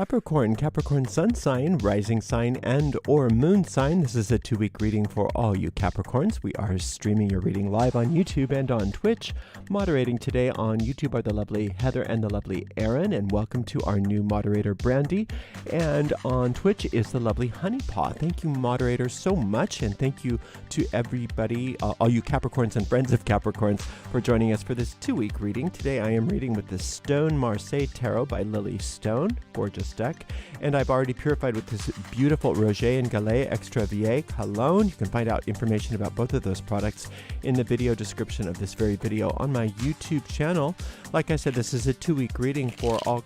Capricorn, Capricorn sun sign, rising sign, and or moon sign. This is a 2-week reading for all you Capricorns. We are streaming your reading live on YouTube and on Twitch. Moderating today on YouTube are the lovely Heather and the lovely Aaron, and welcome to our new moderator, Brandy. And on Twitch is the lovely Honeypaw. Thank you, moderators, so much, and thank you to everybody, all you Capricorns and friends of Capricorns, for joining us for this 2-week reading. Today I am reading with the Stone Marseille Tarot by Lily Stone. Gorgeous deck. And I've already purified with this beautiful Roger and Gallet Extra Vieille cologne. You can find out information about both of those products in the video description of this very video on my YouTube channel. Like I said, this is a 2-week reading for all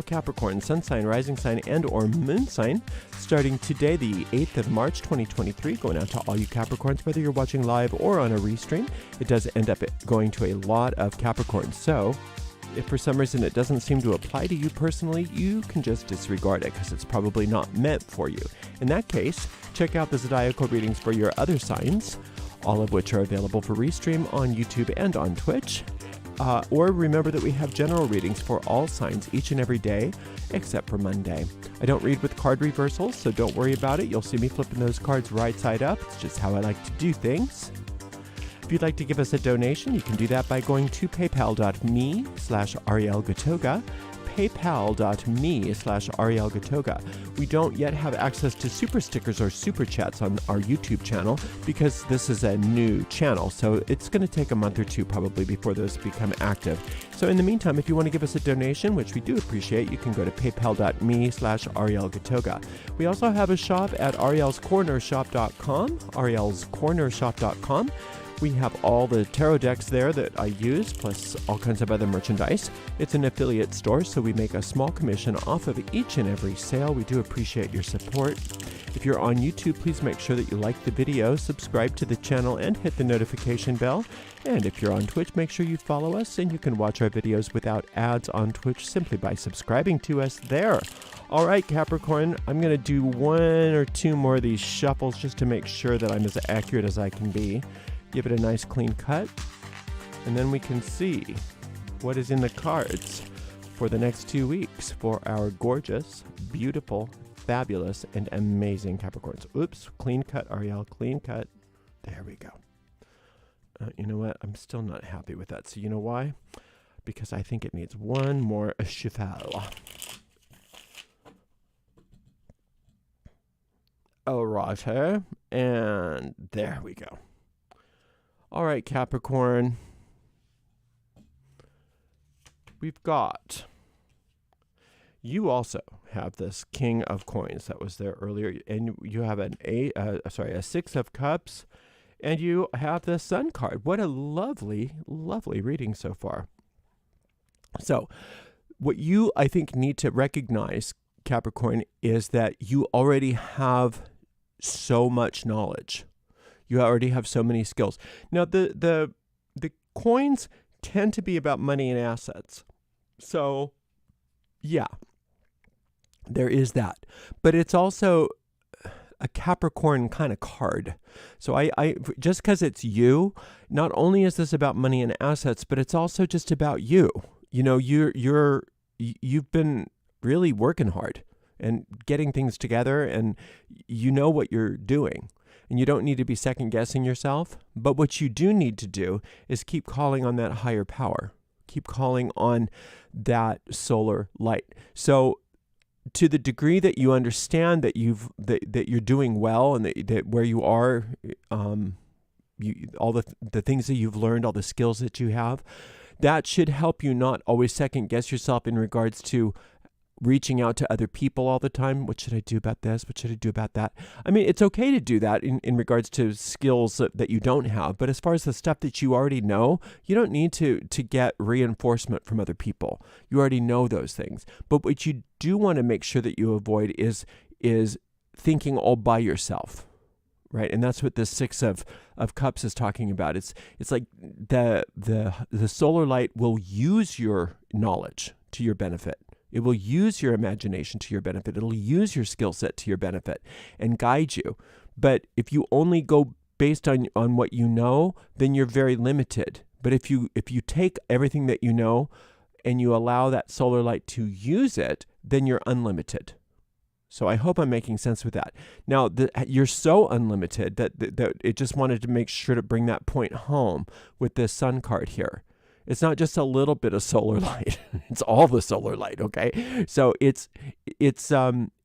Capricorn, sun sign, rising sign, and or moon sign, starting today, the 8th of March, 2023, going out to all you Capricorns, whether you're watching live or on a restream. It does end up going to a lot of Capricorns. So if for some reason it doesn't seem to apply to you personally, you can just disregard it because it's probably not meant for you. In that case, check out the zodiacal readings for your other signs, all of which are available for restream on YouTube and on Twitch. Or remember that we have general readings for all signs each and every day, except for Monday. I don't read with card reversals, so don't worry about it. You'll see me flipping those cards right side up. It's just how I like to do things. If you'd like to give us a donation, you can do that by going to paypal.me/Ariel Gatoga, paypal.me/Ariel Gatoga. We don't yet have access to super stickers or super chats on our YouTube channel because this is a new channel, so it's going to take a month or two probably before those become active. So in the meantime, if you want to give us a donation, which we do appreciate, you can go to paypal.me/Ariel Gatoga. We also have a shop at arielscornershop.com, arielscornershop.com. We have all the tarot decks there that I use, plus all kinds of other merchandise. It's an affiliate store, so we make a small commission off of each and every sale. We do appreciate your support. If you're on YouTube, please make sure that you like the video, subscribe to the channel, and hit the notification bell. And if you're on Twitch, make sure you follow us, and you can watch our videos without ads on Twitch simply by subscribing to us there. All right, Capricorn, I'm going to do 1 or 2 more of these shuffles just to make sure that I'm as accurate as I can be. Give it a nice clean cut, and then we can see what is in the cards for the next 2 weeks for our gorgeous, beautiful, fabulous, and amazing Capricorns. Oops, clean cut, Ariel, clean cut. There we go. You know what? I'm still not happy with that. So you know why? Because I think it needs one more shuffle. All right, and there we go. All right, Capricorn, we've got, you also have this King of Coins that was there earlier, and you have a 6 of Cups, and you have the Sun card. What a lovely, lovely reading so far. So what you, I think, need to recognize, Capricorn, is that you already have so much knowledge. You already have so many skills. Now, the coins tend to be about money and assets. So, yeah, there is that. But it's also a Capricorn kind of card. So I just because it's you, not only is this about money and assets, but it's also just about you. You know, you've been really working hard and getting things together, and you know what you're doing. And you don't need to be second guessing yourself. But what you do need to do is keep calling on that higher power. Keep calling on that solar light. So to the degree that you understand that that you're doing well, and that where you are, all the things that you've learned, all the skills that you have, that should help you not always second guess yourself in regards to reaching out to other people all the time. What should I do about this? What should I do about that? I mean, it's okay to do that in regards to skills that you don't have. But as far as the stuff that you already know, you don't need to get reinforcement from other people. You already know those things. But what you do want to make sure that you avoid is thinking all by yourself. Right? And that's what the 6 of Cups is talking about. It's like the solar light will use your knowledge to your benefit. It will use your imagination to your benefit. It'll use your skill set to your benefit and guide you. But if you only go based on what you know, then you're very limited. But if you take everything that you know and you allow that solar light to use it, then you're unlimited. So I hope I'm making sense with that. Now, you're so unlimited that it just wanted to make sure to bring that point home with this sun card here. It's not just a little bit of solar light. It's all the solar light, okay? So it's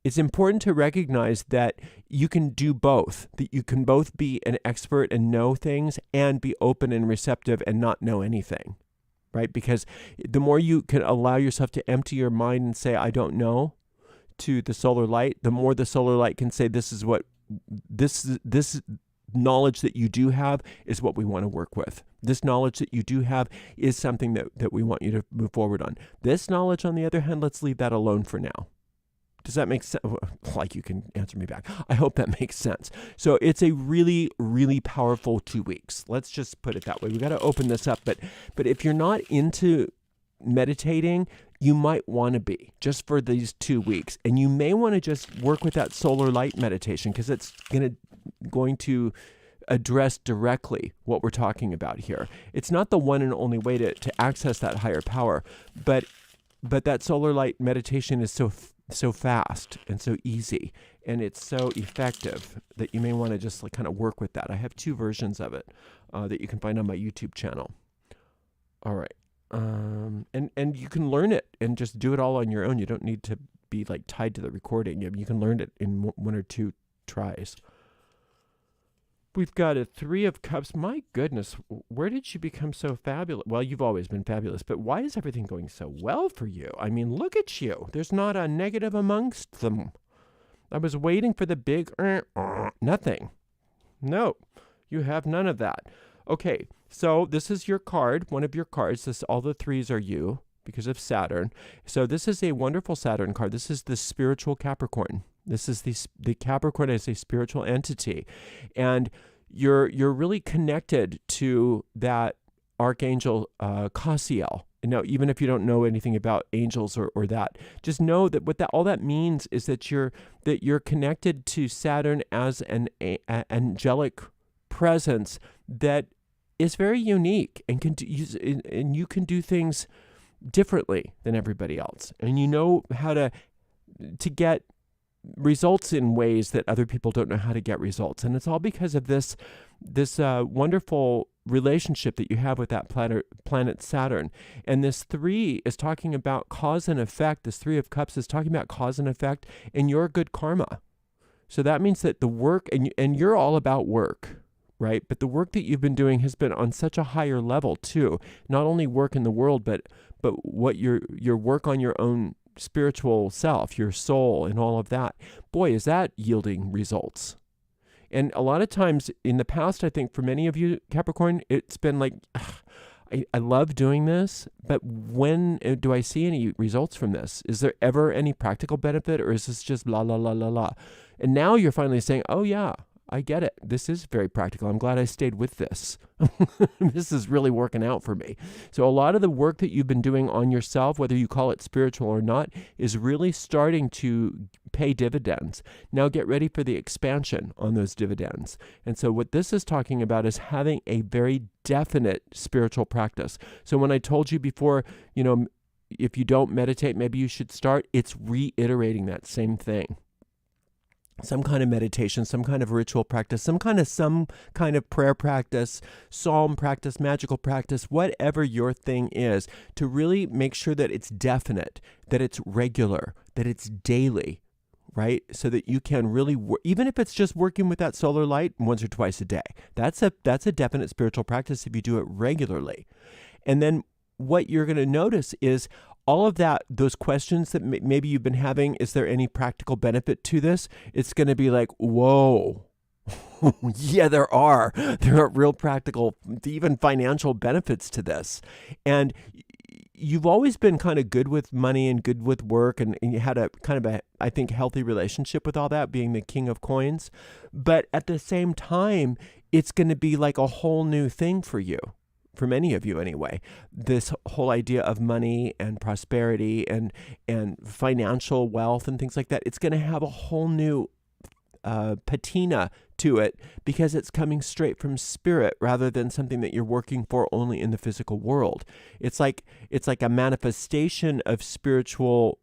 important to recognize that you can do both, that you can both be an expert and know things and be open and receptive and not know anything, right? Because the more you can allow yourself to empty your mind and say, I don't know, to the solar light, the more the solar light can say, this knowledge that you do have is what we want to work with. This knowledge that you do have is something that we want you to move forward on. This knowledge, on the other hand, let's leave that alone for now. Does that make sense? Like, you can answer me back. I hope that makes sense. So it's a really, really powerful 2 weeks. Let's just put it that way. We got to open this up. But if you're not into meditating, you might want to be just for these 2 weeks. And you may want to just work with that solar light meditation, because it's going to address directly what we're talking about here. It's not the one and only way to access that higher power, but that solar light meditation is so fast and so easy, and it's so effective that you may want to just kind of work with that. I have 2 versions of it that you can find on my YouTube channel. All right. And you can learn it and just do it all on your own. You don't need to be tied to the recording. You can learn it in 1 or 2 tries. We've got a 3 of Cups. My goodness, where did you become so fabulous? Well, you've always been fabulous, but why is everything going so well for you? I mean, look at you. There's not a negative amongst them. I was waiting for the big nothing. No, you have none of that. Okay, so this is your card, one of your cards. All the 3s are you because of Saturn. So this is a wonderful Saturn card. This is the spiritual Capricorn. This is the Capricorn as a spiritual entity. And you're really connected to that archangel Cassiel. Now, even if you don't know anything about angels or that, just know that all that means is that you're connected to Saturn as an angelic presence that is very unique and and you can do things differently than everybody else, and you know how to get results in ways that other people don't know how to get results. And it's all because of this wonderful relationship that you have with that planet Saturn. And this 3 is talking about cause and effect. This 3 of Cups is talking about cause and effect and your good karma. So that means that the work, and you're all about work, right? But the work that you've been doing has been on such a higher level too. Not only work in the world, but what your work on your own spiritual self, your soul, and all of that. Boy, is that yielding results. And a lot of times in the past, I think for many of you, Capricorn, it's been like, I love doing this, but when do I see any results from this? Is there ever any practical benefit, or is this just la, la, la, la, la? And now you're finally saying, oh yeah, I get it. This is very practical. I'm glad I stayed with this. This is really working out for me. So a lot of the work that you've been doing on yourself, whether you call it spiritual or not, is really starting to pay dividends. Now get ready for the expansion on those dividends. And so what this is talking about is having a very definite spiritual practice. So when I told you before, if you don't meditate, maybe you should start, it's reiterating that same thing. Some kind of meditation, some kind of ritual practice, some kind of prayer practice, psalm practice, magical practice, whatever your thing is, to really make sure that it's definite, that it's regular, that it's daily, right? So that you can really, even if it's just working with that solar light once or twice a day, that's a definite spiritual practice if you do it regularly. And then what you're going to notice is all of those questions that maybe you've been having, is there any practical benefit to this? It's going to be like, whoa, yeah, there are real practical, even financial benefits to this. And you've always been kind of good with money and good with work, and you had a kind of I think, healthy relationship with all that, being the King of Coins. But at the same time, it's going to be like a whole new thing for you. For many of you anyway, this whole idea of money and prosperity and financial wealth and things like that, it's going to have a whole new patina to it, because it's coming straight from spirit rather than something that you're working for only in the physical world. It's like a manifestation of spiritual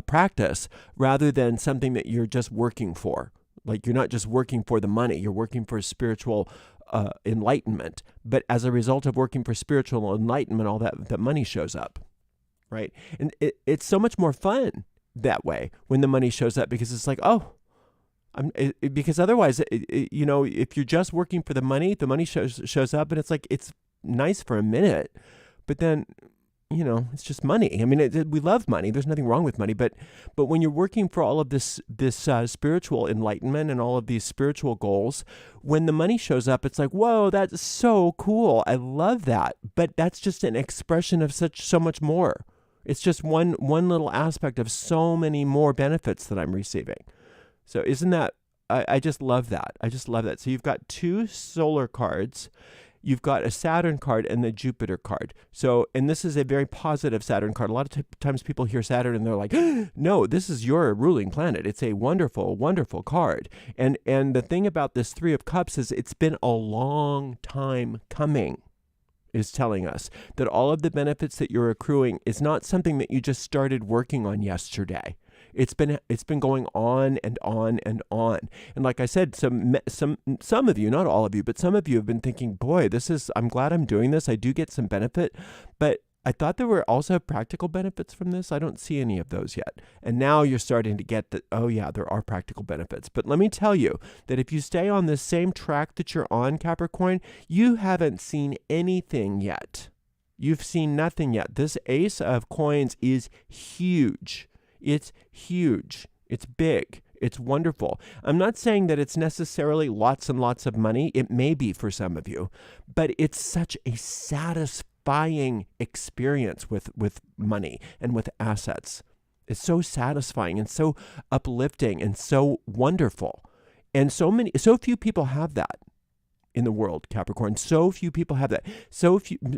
practice rather than something that you're just working for. Like, you're not just working for the money, you're working for spiritual enlightenment. But as a result of working for spiritual enlightenment, all that money shows up, right? And it's so much more fun that way when the money shows up, because it's like, oh, because otherwise, if you're just working for the money shows up, and it's like, it's nice for a minute, but then, it's just money. I mean, we love money. There's nothing wrong with money, but when you're working for all of this spiritual enlightenment and all of these spiritual goals, when the money shows up, it's like, whoa, that's so cool. I love that. But that's just an expression of so much more. It's just one little aspect of so many more benefits that I'm receiving. So isn't that? I just love that. I just love that. So you've got 2 solar cards. You've got a Saturn card and the Jupiter card. So, and this is a very positive Saturn card. A lot of times people hear Saturn and they're like, no, this is your ruling planet. It's a wonderful, wonderful card. And the thing about this 3 of Cups is it's been a long time coming, is telling us that all of the benefits that you're accruing is not something that you just started working on yesterday. It's been going on and on and on. And like I said, some of you, not all of you, but some of you have been thinking, boy, I'm glad I'm doing this. I do get some benefit, but I thought there were also practical benefits from this. I don't see any of those yet. And now you're starting to get that, oh yeah, there are practical benefits. But let me tell you that if you stay on the same track that you're on, Capricorn, you haven't seen anything yet. You've seen nothing yet. This Ace of Coins is huge. It's huge. It's big. It's wonderful. I'm not saying that it's necessarily lots and lots of money. It may be for some of you, but it's such a satisfying experience with money and with assets. It's so satisfying and so uplifting and so wonderful. And so few people have that in the world, Capricorn. So few people have that.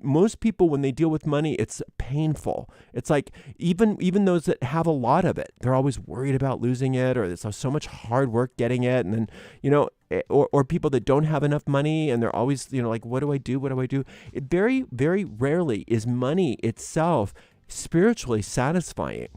Most people, when they deal with money, it's painful. It's like, even those that have a lot of it, they're always worried about losing it, or it's so much hard work getting it. And then, or people that don't have enough money and they're always, like, what do I do? What do I do? It very, very rarely is money itself spiritually satisfying,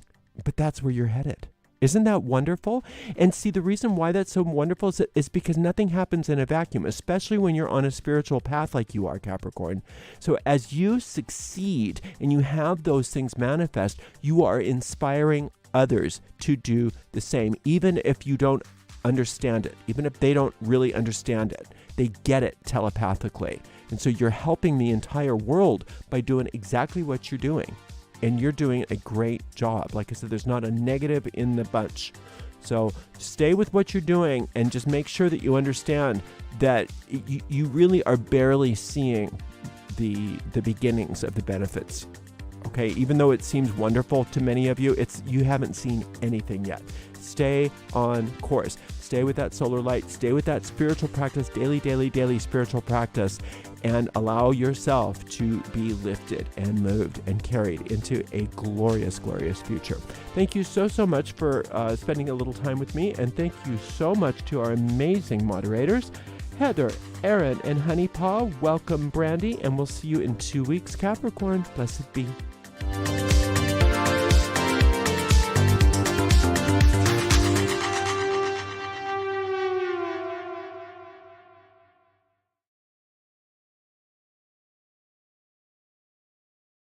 but that's where you're headed. Isn't that wonderful? And see, the reason why that's so wonderful is because nothing happens in a vacuum, especially when you're on a spiritual path like you are, Capricorn. So as you succeed and you have those things manifest, you are inspiring others to do the same, even if you don't understand it, even if they don't really understand it. They get it telepathically. And so you're helping the entire world by doing exactly what you're doing. And you're doing a great job. Like I said, there's not a negative in the bunch. So stay with what you're doing and just make sure that you understand that you really are barely seeing the beginnings of the benefits. Okay, even though it seems wonderful to many of you, you haven't seen anything yet. Stay on course. Stay with that solar light. Stay with that spiritual practice, daily spiritual practice, and allow yourself to be lifted and moved and carried into a glorious, glorious future. Thank you so much for spending a little time with me, and thank you so much to our amazing moderators, Heather, Aaron, and Honey Paw. Welcome, Brandy, and we'll see you in 2 weeks, Capricorn. Blessed be.